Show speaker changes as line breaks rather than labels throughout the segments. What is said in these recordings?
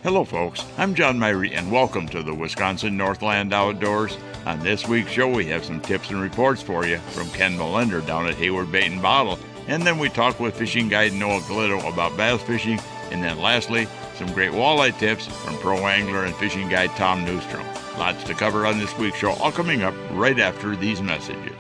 Hello folks, I'm John Myrie and welcome to the Wisconsin Northland Outdoors. On this week's show we have some tips and reports for you from Ken Milender down at Hayward Bait and Bottle, and then we talk with fishing guide Noah Glitto about bass fishing, and then lastly, some great walleye tips from pro angler and fishing guide Tom Neustrom. Lots to cover on this week's show, all coming up right after these messages.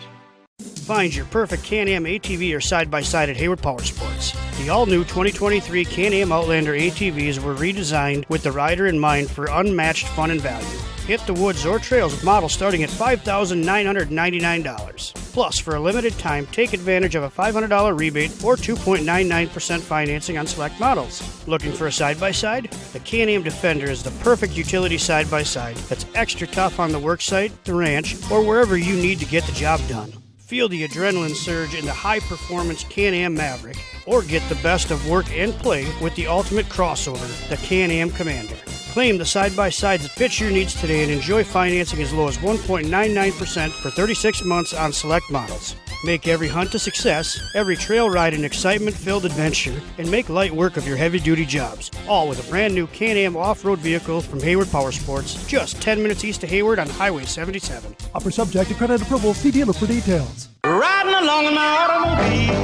Find your perfect Can-Am ATV or side-by-side at Hayward Power Sports. The all-new 2023 Can-Am Outlander ATVs were redesigned with the rider in mind for unmatched fun and value. Hit the woods or trails with models starting at $5,999. Plus, for a limited time, take advantage of a $500 rebate or 2.99% financing on select models. Looking for a side-by-side? The Can-Am Defender is the perfect utility side-by-side that's extra tough on the worksite, the ranch, or wherever you need to get the job done. Feel the adrenaline surge in the high-performance Can-Am Maverick, or get the best of work and play with the ultimate crossover, the Can-Am Commander. Claim the side-by-sides that fit your needs today and enjoy financing as low as 1.99% for 36 months on select models. Make every hunt a success, every trail ride an excitement-filled adventure, and make light work of your heavy-duty jobs. All with a brand-new Can-Am off-road vehicle from Hayward Power Sports, just 10 minutes east of Hayward on Highway 77.
Offer subject to credit approval. See dealer for details.
Riding along in my automobile.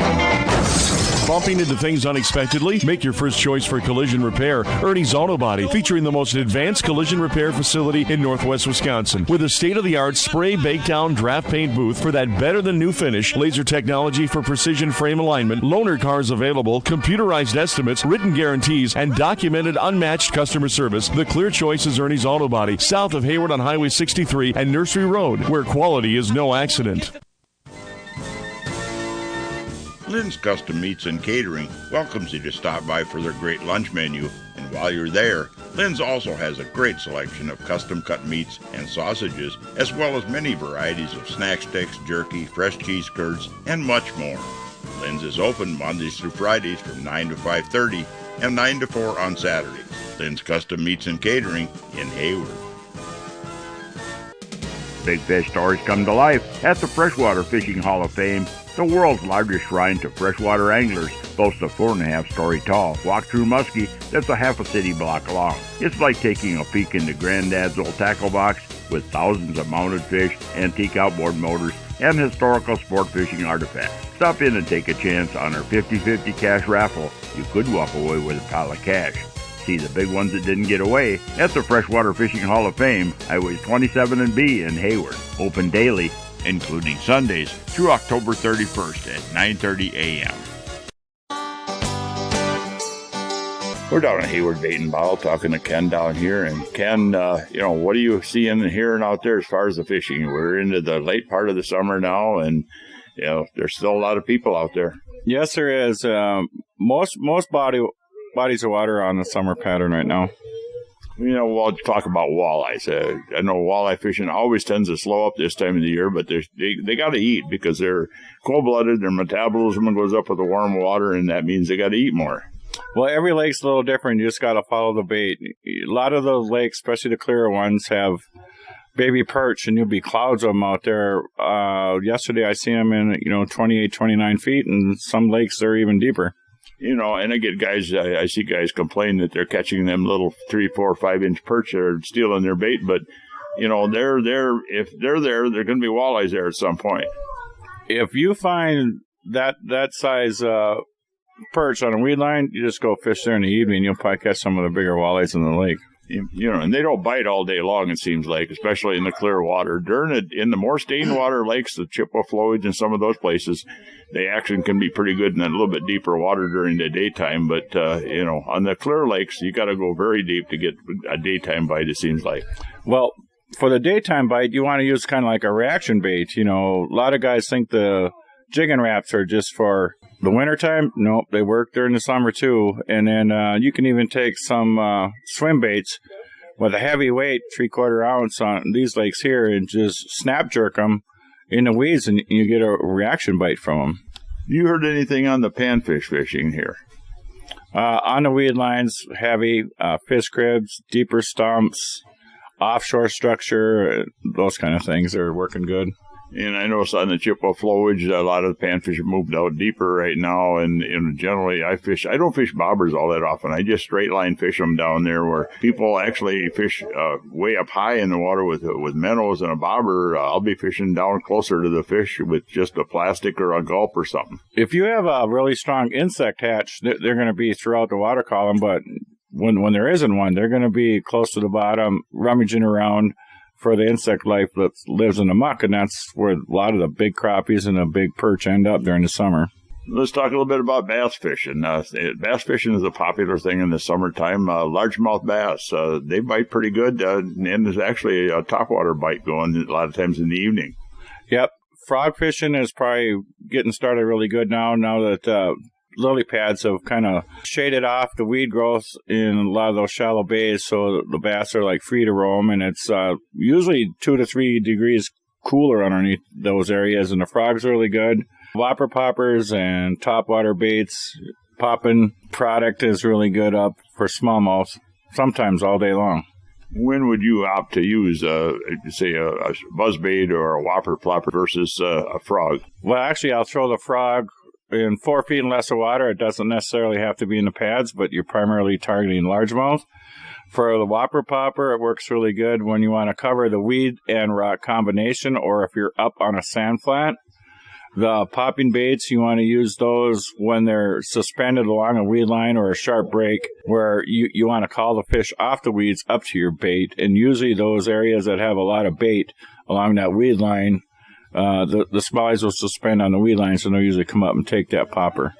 Bumping into things unexpectedly? Make your first choice for collision repair. Ernie's Auto Body, featuring the most advanced collision repair facility in Northwest Wisconsin. With a state-of-the-art spray, bake down, draft paint booth for that better-than-new finish, laser technology for precision frame alignment, loaner cars available, computerized estimates, written guarantees, and documented unmatched customer service, the clear choice is Ernie's Auto Body, south of Hayward on Highway 63 and Nursery Road, where quality is no accident.
Lynn's Custom Meats and Catering welcomes you to stop by for their great lunch menu. And while you're there, Lynn's also has a great selection of custom-cut meats and sausages, as well as many varieties of snack sticks, jerky, fresh cheese curds, and much more. Lynn's is open Mondays through Fridays from 9 to 5:30 and 9 to 4 on Saturdays. Lynn's Custom Meats and Catering in Hayward. Big fish stories come to life at the Freshwater Fishing Hall of Fame. The world's largest shrine to freshwater anglers boasts a 4.5-story tall walk-through muskie that's a half a city block long. It's like taking a peek into Granddad's old tackle box with thousands of mounted fish, antique outboard motors, and historical sport fishing artifacts. Stop in and take a chance on our 50-50 cash raffle. You could walk away with a pile of cash. See the big ones that didn't get away at the Freshwater Fishing Hall of Fame, Highways 27 and B in Hayward. Open daily, including Sundays, through October 31st at 9:30 a.m. We're down at Hayward Bait and Bottle talking to Ken down here. And Ken, what are you seeing and hearing out there as far as the fishing? We're into the late part of the summer now, and there's still a lot of people out there.
Yes, there is. Most bodies of water are on the summer pattern right now.
We'll talk about walleyes. I know walleye fishing always tends to slow up this time of the year, but they got to eat because they're cold-blooded. Their metabolism goes up with the warm water, and that means they got to eat more.
Well, every lake's a little different. You just got to follow the bait. A lot of those lakes, especially the clearer ones, have baby perch, and you'll be clouds of them out there. Yesterday, I seen them in 28, 29 feet, and some lakes they're even deeper.
And I get guys, I see guys complain that they're catching them little 3, 4, 5-inch perch that are stealing their bait, but, they're there. If they're there, there are going to be walleyes there at some point.
If you find that size perch on a weed line, you just go fish there in the evening. You'll probably catch some of the bigger walleyes in the lake.
And they don't bite all day long, it seems like, especially in the clear water. In the more stained water lakes, the Chippewa flowage and some of those places, the action can be pretty good in a little bit deeper water during the daytime. But, on the clear lakes, you got to go very deep to get a daytime bite, it seems like.
Well, for the daytime bite, you want to use kind of like a reaction bait. A lot of guys think the jigging wraps are just for the wintertime. Nope, they work during the summer too. And then you can even take some swim baits with a heavy weight, 3/4 ounce on these lakes here, and just snap jerk them in the weeds, and you get a reaction bite from them.
You heard anything on the panfish fishing here?
On the weed lines, heavy fish cribs, deeper stumps, offshore structure, those kind of things are working good.
And I notice on the Chippewa flowage, a lot of the panfish have moved out deeper right now. And generally, I don't fish bobbers all that often. I just straight line fish them down there where people actually fish way up high in the water with minnows and a bobber. I'll be fishing down closer to the fish with just a plastic or a gulp or something.
If you have a really strong insect hatch, they're going to be throughout the water column. But when there isn't one, they're going to be close to the bottom, rummaging around for the insect life that lives in the muck, and that's where a lot of the big crappies and the big perch end up during the summer.
Let's talk a little bit about bass fishing. Bass fishing is a popular thing in the summertime. Largemouth bass, they bite pretty good, and there's actually a topwater bite going a lot of times in the evening.
Yep. Frog fishing is probably getting started really good now that lily pads have kind of shaded off the weed growth in a lot of those shallow bays, so the bass are like free to roam, and it's usually 2 to 3 degrees cooler underneath those areas, and the frogs are really good. Whopper poppers and topwater baits, popping product is really good up for smallmouth, sometimes all day long.
When would you opt to use, say, a buzzbait or a whopper plopper versus a frog?
Well, actually, I'll throw the frog in 4 feet and less of water. It doesn't necessarily have to be in the pads, but you're primarily targeting largemouth. For the whopper popper, it works really good when you want to cover the weed and rock combination, or if you're up on a sand flat. The popping baits, you want to use those when they're suspended along a weed line or a sharp break, where you want to call the fish off the weeds up to your bait. And usually those areas that have a lot of bait along that weed line, the smallies will suspend on the weed line, so they'll usually come up and take that popper.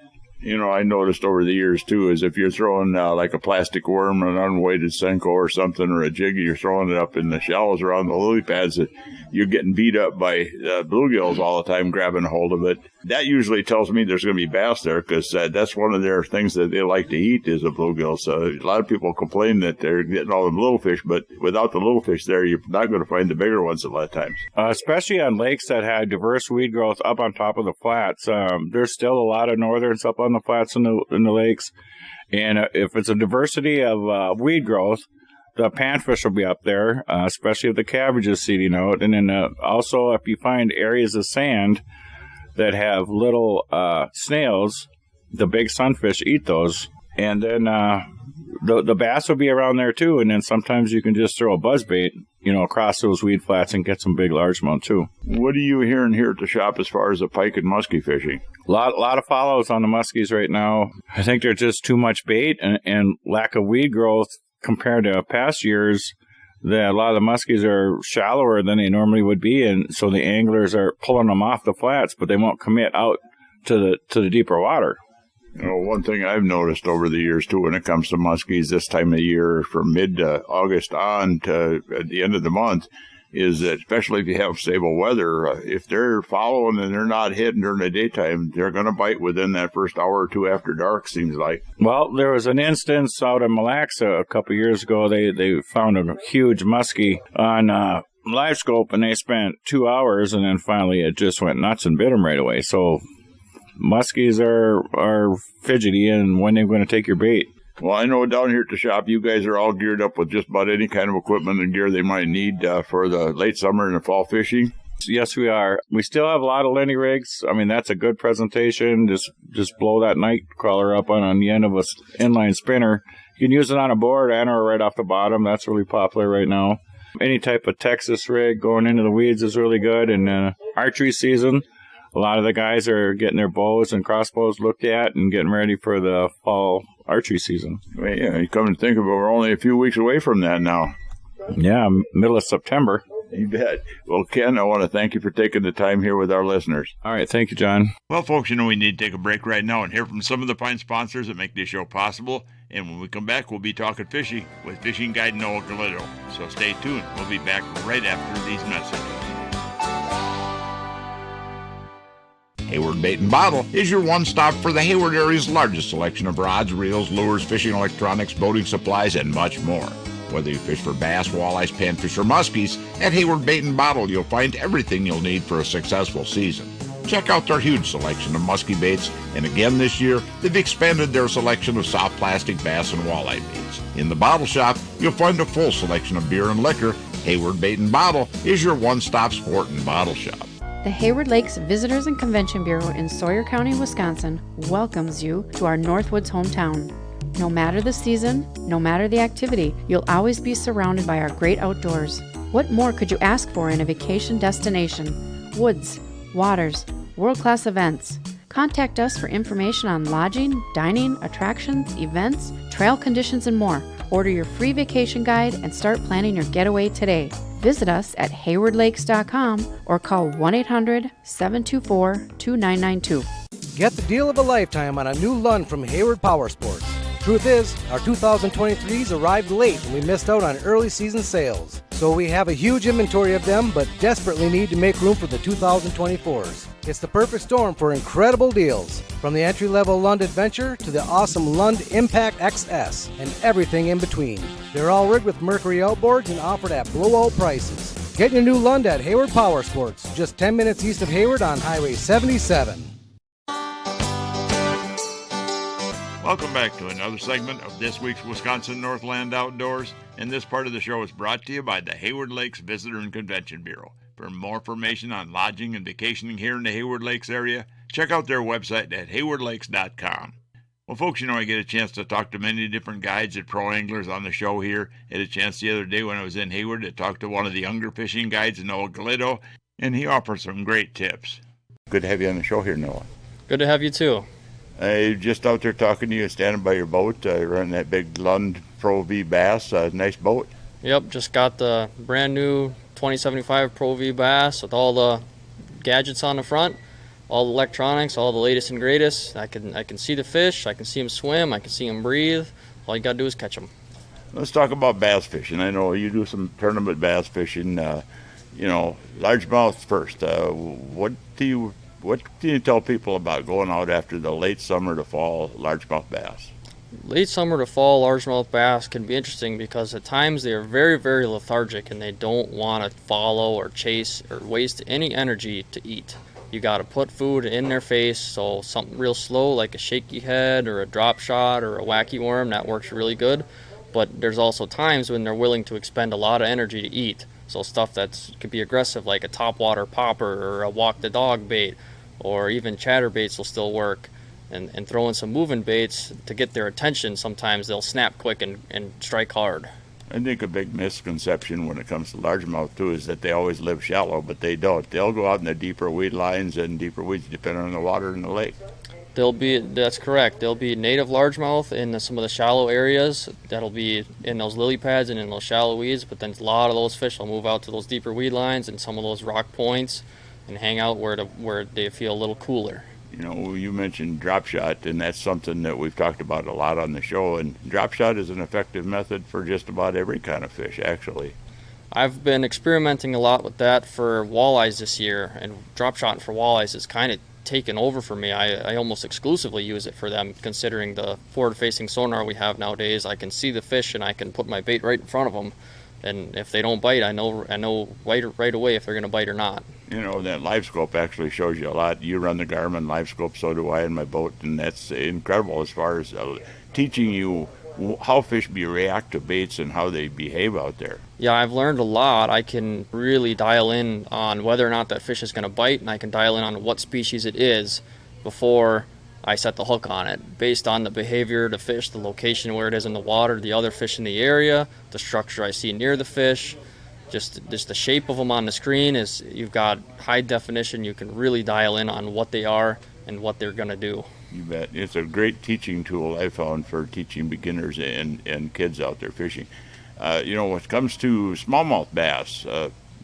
I noticed over the years, too, is if you're throwing like a plastic worm, an unweighted Senko or something, or a jig, you're throwing it up in the shallows around the lily pads, that you're getting beat up by bluegills all the time grabbing a hold of it. That usually tells me there's going to be bass there, because that's one of their things that they like to eat is a bluegill. So a lot of people complain that they're getting all the little fish, but without the little fish there, you're not going to find the bigger ones a lot of times.
Especially on lakes that had diverse weed growth up on top of the flats. There's still a lot of northerns up on the flats in the lakes. And if it's a diversity of weed growth, the panfish will be up there, especially if the cabbage is seeding out. And then also if you find areas of sand that have little snails, the big sunfish eat those. And then the bass will be around there too. And then sometimes you can just throw a buzzbait, across those weed flats and get some big largemouth too.
What are you hearing here at the shop as far as the pike and muskie fishing?
A lot of follows on the muskies right now. I think there's just too much bait and lack of weed growth compared to past years. That a lot of the muskies are shallower than they normally would be, and so the anglers are pulling them off the flats, but they won't commit out to the deeper water.
One thing I've noticed over the years, too, when it comes to muskies this time of year, from mid-August on to at the end of the month, is that especially if you have stable weather, if they're following and they're not hitting during the daytime, they're going to bite within that first hour or two after dark, seems like.
Well, there was an instance out in Mille Lacs a couple years ago. They found a huge muskie on live scope, and they spent 2 hours, and then finally it just went nuts and bit them right away. So muskies are fidgety, and when they're going to take your bait.
Well, I know down here at the shop, you guys are all geared up with just about any kind of equipment and gear they might need for the late summer and the fall fishing.
Yes, we are. We still have a lot of Lenny rigs. I mean, that's a good presentation. Just blow that night crawler up on the end of a inline spinner. You can use it on a board and or right off the bottom. That's really popular right now. Any type of Texas rig going into the weeds is really good. And archery season, a lot of the guys are getting their bows and crossbows looked at and getting ready for the fall archery season.
Well, yeah, you come to think of it, we're only a few weeks away from that now.
Yeah, middle of September.
You bet. Well, Ken, I want to thank you for taking the time here with our listeners.
All right, thank you, John.
Well, folks, we need to take a break right now and hear from some of the fine sponsors that make this show possible. And when we come back, we'll be talking fishing with fishing guide Noah Glitto. So stay tuned. We'll be back right after these messages. Hayward Bait and Bottle is your one-stop for the Hayward area's largest selection of rods, reels, lures, fishing electronics, boating supplies, and much more. Whether you fish for bass, walleyes, panfish, or muskies, at Hayward Bait and Bottle you'll find everything you'll need for a successful season. Check out their huge selection of muskie baits, and again this year, they've expanded their selection of soft plastic bass and walleye baits. In the bottle shop, you'll find a full selection of beer and liquor. Hayward Bait and Bottle is your one-stop sport and bottle shop.
The Hayward Lakes Visitors and Convention Bureau in Sawyer County, Wisconsin welcomes you to our Northwoods hometown. No matter the season, no matter the activity, you'll always be surrounded by our great outdoors. What more could you ask for in a vacation destination? Woods, waters, world-class events. Contact us for information on lodging, dining, attractions, events, trail conditions, and more. Order your free vacation guide and start planning your getaway today. Visit us at haywardlakes.com or call 1-800-724-2992.
Get the deal of a lifetime on a new Lund from Hayward Power Sports. Truth is, our 2023s arrived late and we missed out on early season sales. So we have a huge inventory of them, but desperately need to make room for the 2024s. It's the perfect storm for incredible deals. From the entry-level Lund Adventure to the awesome Lund Impact XS and everything in between. They're all rigged with Mercury outboards and offered at blowout prices. Get your new Lund at Hayward Power Sports, just 10 minutes east of Hayward on Highway 77.
Welcome back to another segment of this week's Wisconsin Northland Outdoors, and this part of the show is brought to you by the Hayward Lakes Visitor and Convention Bureau. For more information on lodging and vacationing here in the Hayward Lakes area, check out their website at haywardlakes.com. Well, folks, I get a chance to talk to many different guides and pro anglers on the show here. I had a chance the other day when I was in Hayward to talk to one of the younger fishing guides, Noah Glitto, and he offered some great tips. Good to have you on the show here, Noah.
Good to have you, too.
Just out there talking to you, standing by your boat, running that big Lund Pro V Bass. Nice boat.
Yep, just got the brand new 2075 Pro V Bass with all the gadgets on the front, all the electronics, all the latest and greatest. I can see the fish, I can see them swim, I can see them breathe. All you gotta do is catch them.
Let's talk about bass fishing. I know you do some tournament bass fishing. Largemouth first. What do you tell people about going out after the late summer to fall largemouth bass?
Late summer to fall largemouth bass can be interesting because at times they are very, very lethargic and they don't want to follow or chase or waste any energy to eat. You got to put food in their face, so something real slow like a shaky head or a drop shot or a wacky worm, that works really good. But there's also times when they're willing to expend a lot of energy to eat. So stuff that could be aggressive like a topwater popper or a walk the dog bait, or even chatterbaits will still work. And throwing some moving baits to get their attention, sometimes they'll snap quick and strike hard.
I think a big misconception when it comes to largemouth too is that they always live shallow, but they don't. They'll go out in the deeper weed lines and deeper weeds depending on the water in the lake.
That's correct. There'll be native largemouth in some of the shallow areas. That'll be in those lily pads and in those shallow weeds, but then a lot of those fish will move out to those deeper weed lines and some of those rock points and hang out where they feel a little cooler.
You mentioned drop shot, and that's something that we've talked about a lot on the show, and drop shot is an effective method for just about every kind of fish, actually.
I've been experimenting a lot with that for walleyes this year, and drop shot for walleyes is kind of taken over for me. I almost exclusively use it for them, considering the forward-facing sonar we have nowadays. I can see the fish, and I can put my bait right in front of them. And if they don't bite, I know right away if they're going to bite or not.
That live scope actually shows you a lot. You run the Garmin live scope, so do I in my boat, and that's incredible as far as teaching you how fish react to baits and how they behave out there.
Yeah, I've learned a lot. I can really dial in on whether or not that fish is going to bite, and I can dial in on what species it is before I set the hook on it, based on the behavior of the fish, the location where it is in the water, the other fish in the area, the structure I see near the fish, just the shape of them on the screen. Is you've got high definition. You can really dial in on what they are and what they're going to do.
You bet. It's a great teaching tool I found for teaching beginners and kids out there fishing. When it comes to smallmouth bass,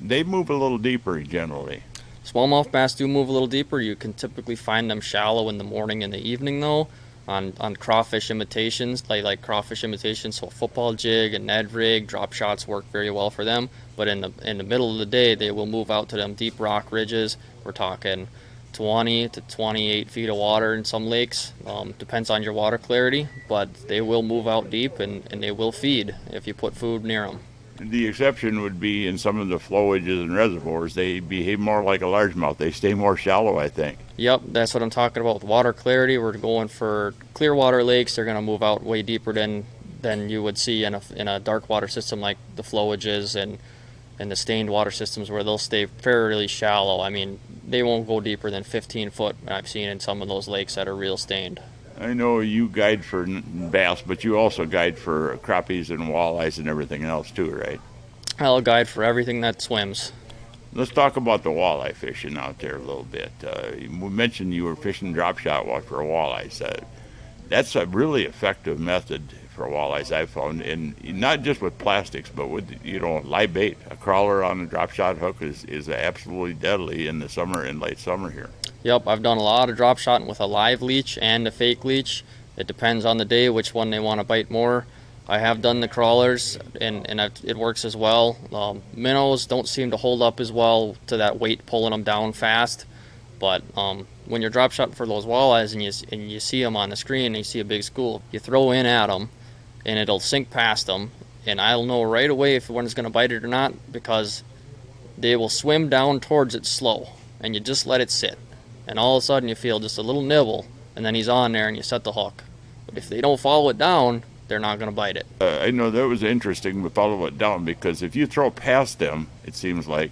they move a little deeper generally.
Smallmouth bass do move a little deeper. You can typically find them shallow in the morning and the evening, though, on crawfish imitations, like crawfish imitations. So a football jig, a Ned rig, drop shots work very well for them. But in the middle of the day, they will move out to them deep rock ridges. We're talking 20 to 28 feet of water in some lakes. Depends on your water clarity, but they will move out deep and they will feed if you put food near them.
The exception would be in some of the flowages and reservoirs. They behave more like a largemouth. They stay more shallow, I think.
Yep, that's what I'm talking about with water clarity. We're going for clear water lakes. They're going to move out way deeper than you would see in a dark water system like the flowages and the stained water systems, where they'll stay fairly shallow. I mean, they won't go deeper than 15 foot. I've seen in some of those lakes that are real stained.
I know you guide for bass, but you also guide for crappies and walleyes and everything else too, right?
I'll guide for everything that swims.
Let's talk about the walleye fishing out there a little bit. We mentioned you were fishing drop shot for walleyes. That's a really effective method for walleyes, I've found, and not just with plastics, but with live bait. A crawler on a drop shot hook is absolutely deadly in the summer and late summer here.
Yep, I've done a lot of drop shotting with a live leech and a fake leech. It depends on the day which one they want to bite more. I have done the crawlers, and it works as well. Minnows don't seem to hold up as well to that weight pulling them down fast. But when you're drop shotting for those walleyes and you see them on the screen and you see a big school, you throw in at them, and it'll sink past them. And I'll know right away if one's going to bite it or not, because they will swim down towards it slow, and you just let it sit. And all of a sudden you feel just a little nibble, and then he's on there and you set the hook. But if they don't follow it down, they're not going to bite it.
I know that was interesting to follow it down, because if you throw past them, it seems like,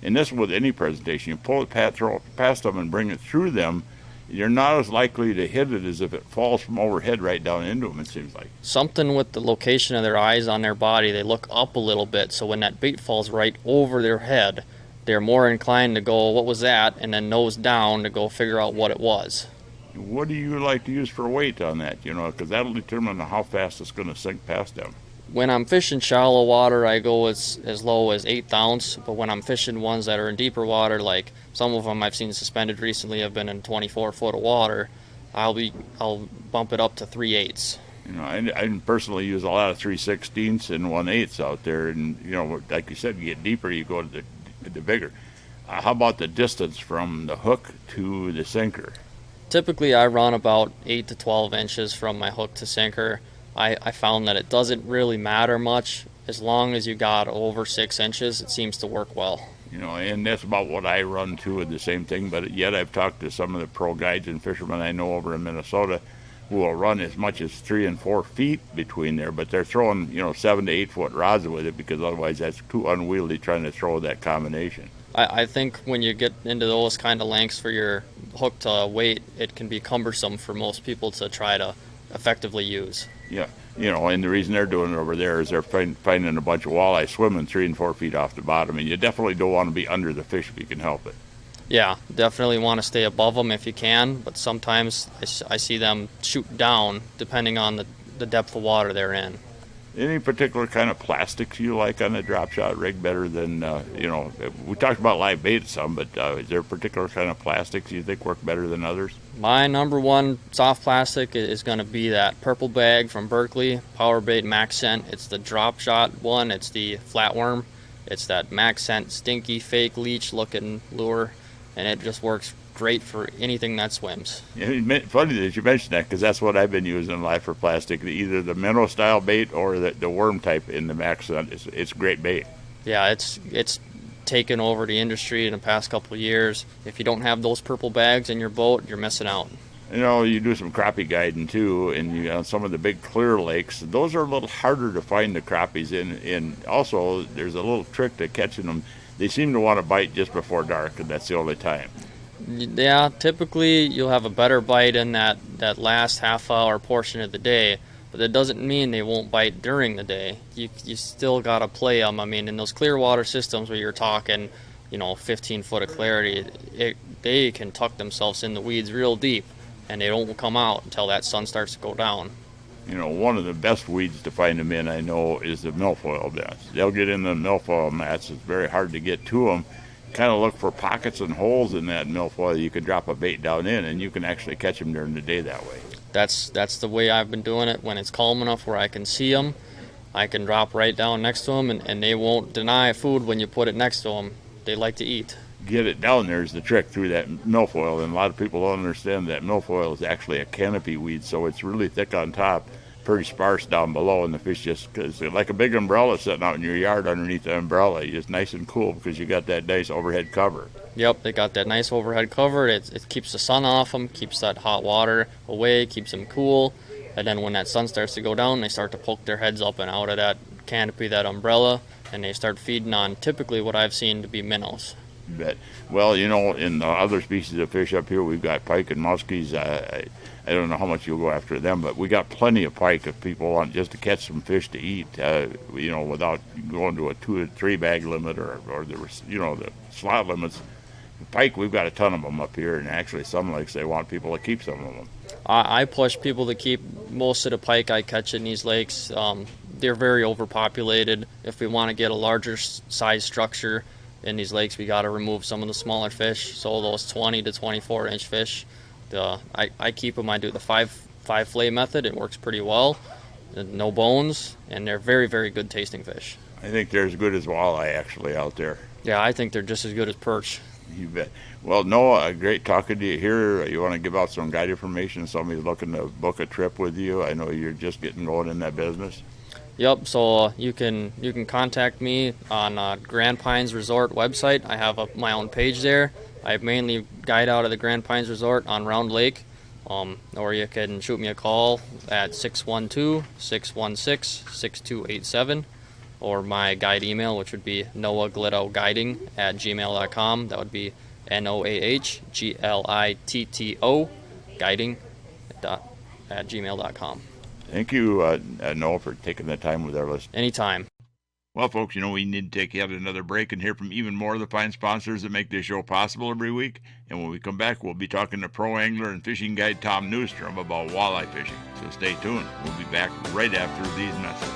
and this with any presentation, you pull it throw it past them and bring it through them, you're not as likely to hit it as if it falls from overhead right down into them, it seems like.
Something with the location of their eyes on their body, they look up a little bit, so when that bait falls right over their head, they're more inclined to go, what was that? And then nose down to go figure out what it was.
What do you like to use for weight on that? Because that'll determine how fast it's going to sink past them.
When I'm fishing shallow water, I go as low as 1/8 ounce. But when I'm fishing ones that are in deeper water, like some of them I've seen suspended recently have been in 24 foot of water, I'll bump it up to 3/8.
I personally use a lot of 3/16 and 1/8 out there, and like you said, you get deeper, you go to the bigger. How about the distance from the hook to the sinker?
Typically, I run about 8 to 12 inches from my hook to sinker. I found that it doesn't really matter much. As long as you got over 6 inches, it seems to work well.
And that's about what I run too, and the same thing. But yet I've talked to some of the pro guides and fishermen I know over in Minnesota who will run as much as 3 and 4 feet between there, but they're throwing 7 to 8 foot rods with it, because otherwise that's too unwieldy trying to throw that combination.
I think when you get into those kind of lengths for your hook to weight, it can be cumbersome for most people to try to effectively use.
Yeah, and the reason they're doing it over there is they're finding a bunch of walleye swimming 3 and 4 feet off the bottom, and you definitely don't want to be under the fish if you can help it.
Yeah, definitely want to stay above them if you can, but sometimes I see them shoot down depending on the depth of water they're in.
Any particular kind of plastics you like on the drop shot rig better than, we talked about live bait some, but is there a particular kind of plastics you think work better than others?
My number one soft plastic is going to be that purple bag from Berkley, Power Bait Max Scent. It's the drop shot one, it's the flatworm. It's that Max Scent stinky fake leech looking lure, and it just works great for anything that swims.
Yeah, funny that you mentioned that, because that's what I've been using in life for plastic, either the minnow style bait or the worm type in the Max Scent. It's great bait.
Yeah, it's taken over the industry in the past couple of years. If you don't have those purple bags in your boat, you're missing out.
You do some crappie guiding too, and some of the big clear lakes, those are a little harder to find the crappies in, and also there's a little trick to catching them. They seem to want to bite just before dark, and that's the only time.
Yeah, typically you'll have a better bite in that last half-hour portion of the day, but that doesn't mean they won't bite during the day. You still got to play them. I mean, in those clear water systems where you're talking, 15 foot of clarity, they can tuck themselves in the weeds real deep, and they don't come out until that sun starts to go down.
One of the best weeds to find them in, I know, is the milfoil mats. They'll get in the milfoil mats. It's very hard to get to them. Kind of look for pockets and holes in that milfoil you can drop a bait down in, and you can actually catch them during the day that way.
That's the way I've been doing it. When it's calm enough where I can see them, I can drop right down next to them, and they won't deny food when you put it next to them. They like to eat.
Get it down there is the trick through that milfoil, and a lot of people don't understand that milfoil is actually a canopy weed, so it's really thick on top, pretty sparse down below, and the fish just, cause like a big umbrella sitting out in your yard underneath the umbrella. It's nice and cool because you got that nice overhead cover.
Yep, they got that nice overhead cover. It keeps the sun off them, keeps that hot water away, keeps them cool, and then when that sun starts to go down, they start to poke their heads up and out of that canopy, that umbrella, and they start feeding on typically what I've seen to be minnows.
Bet. Well, in the other species of fish up here, we've got pike and muskies. I don't know how much you'll go after them, but we got plenty of pike if people want just to catch some fish to eat, without going to a 2 or 3 bag limit or the slot limits. Pike, we've got a ton of them up here, and actually some lakes, they want people to keep some of them.
I push people to keep most of the pike I catch in these lakes. They're very overpopulated. If we want to get a larger size structure in these lakes, we got to remove some of the smaller fish. So those 20 to 24 inch fish, I keep them. I do the five fillet method. It works pretty well. No bones, and they're very, very good tasting fish.
I think they're as good as walleye actually out there.
Yeah, I think they're just as good as perch.
You bet. Well, Noah, great talking to you here. You want to give out some guide information? Somebody's looking to book a trip with you. I know you're just getting going in that business.
Yep. So you can contact me on Grand Pines Resort website. I have my own page there. I mainly guide out of the Grand Pines Resort on Round Lake, or you can shoot me a call at 612-616-6287, or my guide email, which would be noahglittoguiding@gmail.com. That would be NOAHGLITTO guiding@gmail.com.
Thank you, Noah, for taking the time with our list.
Anytime.
Well, folks, we need to take yet another break and hear from even more of the fine sponsors that make this show possible every week. And when we come back, we'll be talking to pro angler and fishing guide Tom Neustrom about walleye fishing. So stay tuned. We'll be back right after these messages.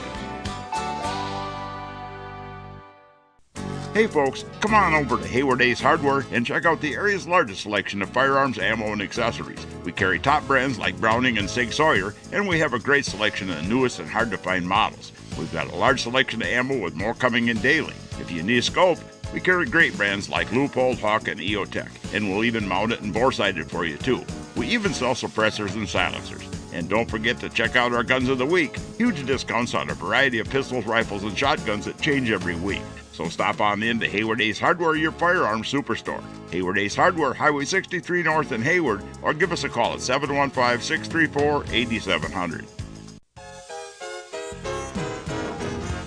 Hey folks, come on over to Hayward Ace Hardware and check out the area's largest selection of firearms, ammo, and accessories. We carry top brands like Browning and Sig Sauer, and we have a great selection of the newest and hard-to-find models. We've got a large selection of ammo with more coming in daily. If you need a scope, we carry great brands like Leupold, Hawk, and EOTech, and we'll even mount it and bore-sight it for you too. We even sell suppressors and silencers. And don't forget to check out our Guns of the Week. Huge discounts on a variety of pistols, rifles, and shotguns that change every week. So stop on in to Hayward Ace Hardware, your firearms superstore. Hayward Ace Hardware, Highway 63 North in Hayward, or give us a call at 715-634-8700.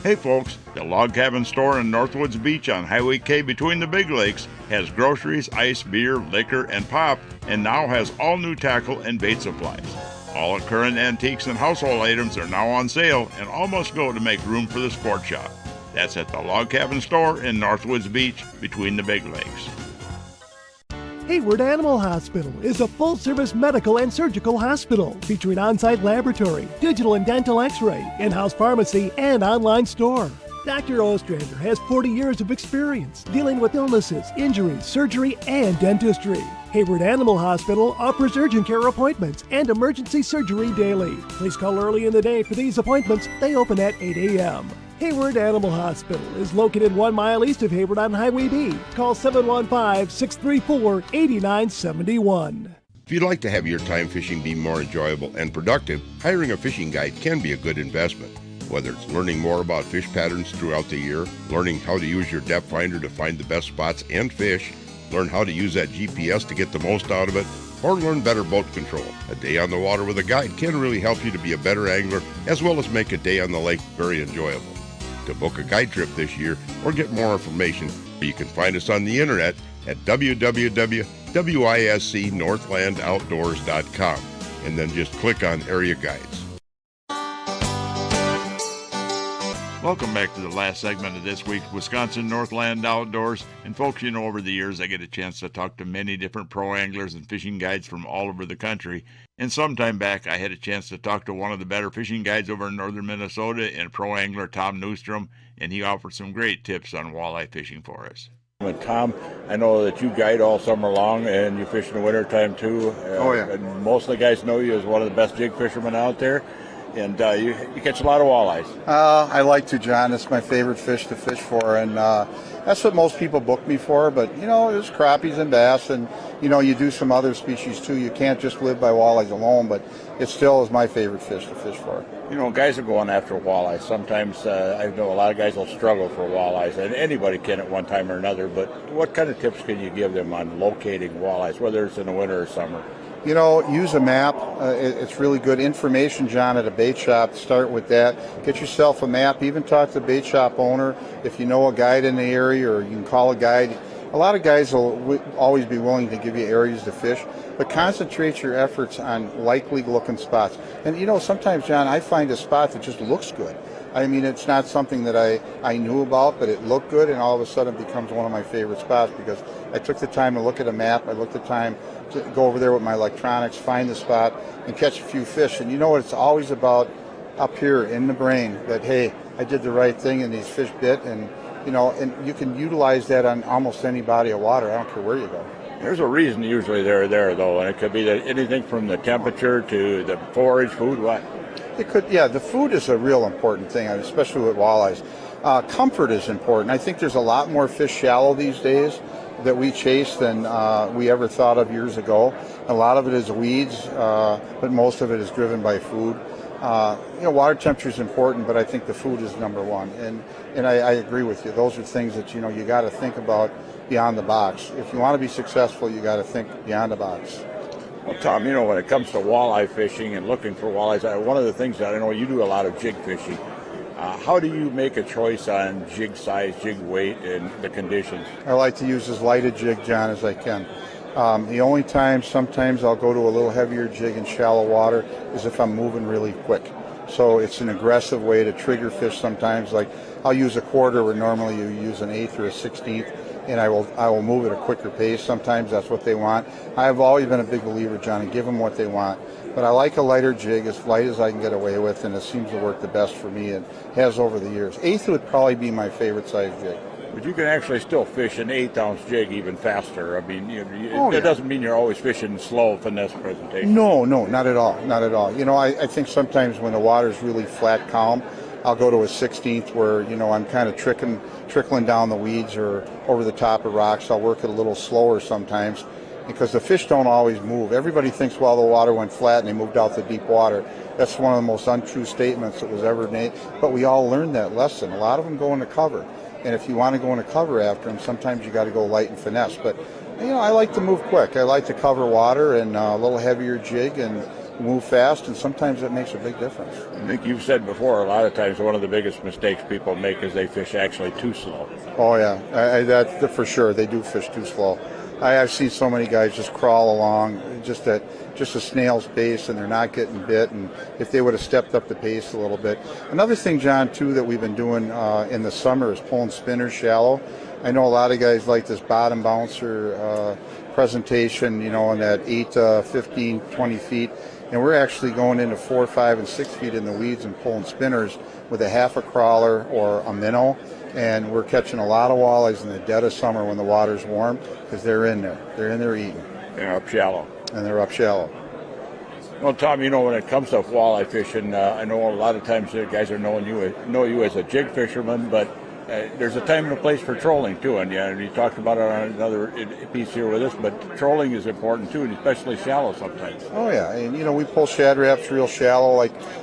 Hey folks, the Log Cabin Store in Northwoods Beach on Highway K between the Big Lakes has groceries, ice, beer, liquor, and pop, and now has all new tackle and bait supplies. All current antiques and household items are now on sale, and all must go to make room for the sport shop. That's at the Log Cabin Store in Northwoods Beach between the Big Lakes.
Hayward Animal Hospital is a full-service medical and surgical hospital featuring on-site laboratory, digital and dental x-ray, in-house pharmacy, and online store. Dr. Ostrander has 40 years of experience dealing with illnesses, injuries, surgery, and dentistry. Hayward Animal Hospital offers urgent care appointments and emergency surgery daily. Please call early in the day for these appointments. They open at 8 a.m. Hayward Animal Hospital is located 1 mile east of Hayward on Highway B. Call 715-634-8971.
If you'd like to have your time fishing be more enjoyable and productive, hiring a fishing guide can be a good investment. Whether it's learning more about fish patterns throughout the year, learning how to use your depth finder to find the best spots and fish, learn how to use that GPS to get the most out of it, or learn better boat control. A day on the water with a guide can really help you to be a better angler, as well as make a day on the lake very enjoyable. To book a guide trip this year or get more information, you can find us on the internet at www.wiscnorthlandoutdoors.com, and then just click on Area Guides.
Welcome back to the last segment of this week's Wisconsin Northland Outdoors. And folks, over the years I get a chance to talk to many different pro anglers and fishing guides from all over the country. And some time back I had a chance to talk to one of the better fishing guides over in northern Minnesota, and pro angler Tom Neustrom, and he offered some great tips on walleye fishing for us.
And Tom, I know that you guide all summer long and you fish in the wintertime too.
Oh yeah.
And most of the guys know you as one of the best jig fishermen out there. And you catch a lot of walleyes.
I like to, John. It's my favorite fish to fish for, and that's what most people book me for. But, there's crappies and bass, and, you do some other species too. You can't just live by walleyes alone, but it still is my favorite fish to fish for.
Guys are going after walleyes. Sometimes I know a lot of guys will struggle for walleyes, and anybody can at one time or another. But what kind of tips can you give them on locating walleyes, whether it's in the winter or summer?
Use a map. It's really good information, John, at a bait shop. Start with that. Get yourself a map. Even talk to the bait shop owner. If you know a guide in the area, or you can call a guide a lot of guys will always be willing to give you areas to fish, but concentrate your efforts on likely looking spots. And sometimes, John, I find a spot that just looks good. I mean, it's not something that I knew about, but it looked good, and all of a sudden it becomes one of my favorite spots because I took the time to look at a map, I looked at the time to go over there with my electronics, find the spot, and catch a few fish. And you know what it's always about up here in the brain, that, hey, I did the right thing and these fish bit, and and you can utilize that on almost any body of water. I don't care where you go.
There's a reason usually they're there, though, and it could be that anything from the temperature to the forage, food, what?
It could, yeah, the food is a real important thing, especially with walleyes. Comfort is important. I think there's a lot more fish shallow these days that we chase than we ever thought of years ago. A lot of it is weeds, but most of it is driven by food. Water temperature is important, but I think the food is number one. And I agree with you. Those are things that, you got to think about beyond the box. If you want to be successful, you got to think beyond the box.
Well, Tom, when it comes to walleye fishing and looking for walleyes, one of the things that I know you do a lot of jig fishing. How do you make a choice on jig size, jig weight, and the conditions?
I like to use as light a jig, John, as I can. The only time sometimes I'll go to a little heavier jig in shallow water is if I'm moving really quick. So it's an aggressive way to trigger fish sometimes. Like I'll use a quarter where normally you use an eighth or a 16th, and I will move at a quicker pace. Sometimes that's what they want. I've always been a big believer, John, and give them what they want. But I like a lighter jig, as light as I can get away with, and it seems to work the best for me and has over the years. Eighth would probably be my favorite size jig.
But you can actually still fish an 8-ounce jig even faster. I mean, that doesn't mean you're always fishing slow finesse presentation.
No, not at all. Not at all. I think sometimes when the water's really flat, calm, I'll go to a 16th where, I'm kind of trickling down the weeds or over the top of rocks. I'll work it a little slower sometimes because the fish don't always move. Everybody thinks, well, the water went flat and they moved out to deep water. That's one of the most untrue statements that was ever made. But we all learned that lesson. A lot of them go into cover. And if you want to go into cover after them, sometimes you got to go light and finesse. But, I like to move quick. I like to cover water and a little heavier jig and move fast, and sometimes that makes a big difference.
I think you've said before, a lot of times one of the biggest mistakes people make is they fish actually too slow.
Oh, yeah. That's for sure. They do fish too slow. I've seen so many guys just crawl along just a snail's pace, and they're not getting bit. And if they would have stepped up the pace a little bit. Another thing, John, too, that we've been doing in the summer is pulling spinners shallow. I know a lot of guys like this bottom bouncer presentation, in that 8, 15, 20 feet. And we're actually going into 4, 5, and 6 feet in the weeds and pulling spinners with a half a crawler or a minnow. And we're catching a lot of walleyes in the dead of summer when the water's warm because they're in there. They're in there eating.
They're up shallow.
And they're up shallow.
Well, Tom, when it comes to walleye fishing, I know a lot of times the guys know you as a jig fisherman, but there's a time and a place for trolling, too. And you talked about it on another piece here with us, but trolling is important, too, and especially shallow sometimes.
Oh, yeah. And, we pull shad wraps real shallow.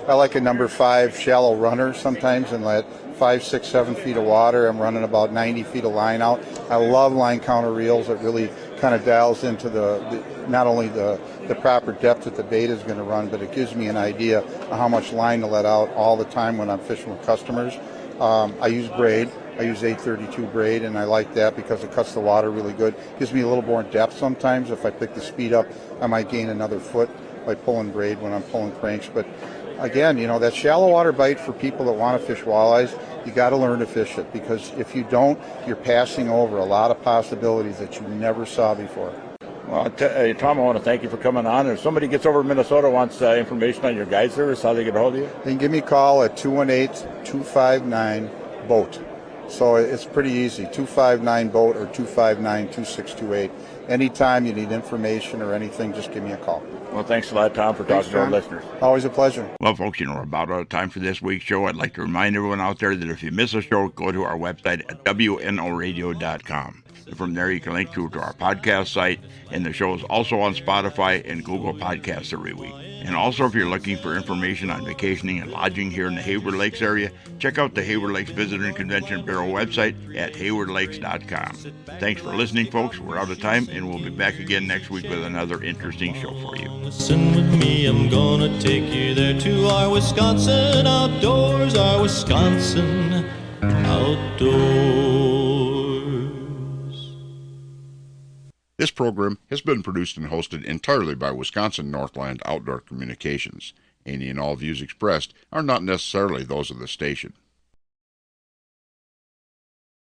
I like a number 5 shallow runner sometimes and let 5, 6, 7 feet of water. I'm running about 90 feet of line out. I love line counter reels. It really kind of dials into not only the proper depth that the bait is going to run, but it gives me an idea of how much line to let out all the time when I'm fishing with customers. I use braid. I use 832 braid, and I like that because it cuts the water really good. Gives me a little more depth sometimes. If I pick the speed up, I might gain another foot by pulling braid when I'm pulling cranks. But again, that shallow water bite for people that want to fish walleyes, you got to learn to fish it because if you don't, you're passing over a lot of possibilities that you never saw before.
Well, Tom, I want to thank you for coming on. If somebody gets over to Minnesota wants information on your guide service, how do they get a hold of you?
They can give me a call at 218-259-BOAT. So it's pretty easy, 259-BOAT or 259-2628. Anytime you need information or anything, just give me a call.
Well, thanks a lot, Tom, for talking to our listeners.
Always a pleasure.
Well, folks, we're about out of time for this week's show. I'd like to remind everyone out there that if you miss a show, go to our website at wnoradio.com. From there, you can link to our podcast site, and the show is also on Spotify and Google Podcasts every week. And also, if you're looking for information on vacationing and lodging here in the Hayward Lakes area, check out the Hayward Lakes Visitor and Convention Bureau website at haywardlakes.com. Thanks for listening, folks. We're out of time, and we'll be back again next week with another interesting show for you.
Listen with me, I'm gonna take you there to our Wisconsin outdoors, our Wisconsin outdoors.
This program has been produced and hosted entirely by Wisconsin Northland Outdoor Communications. Any and all views expressed are not necessarily those of the station.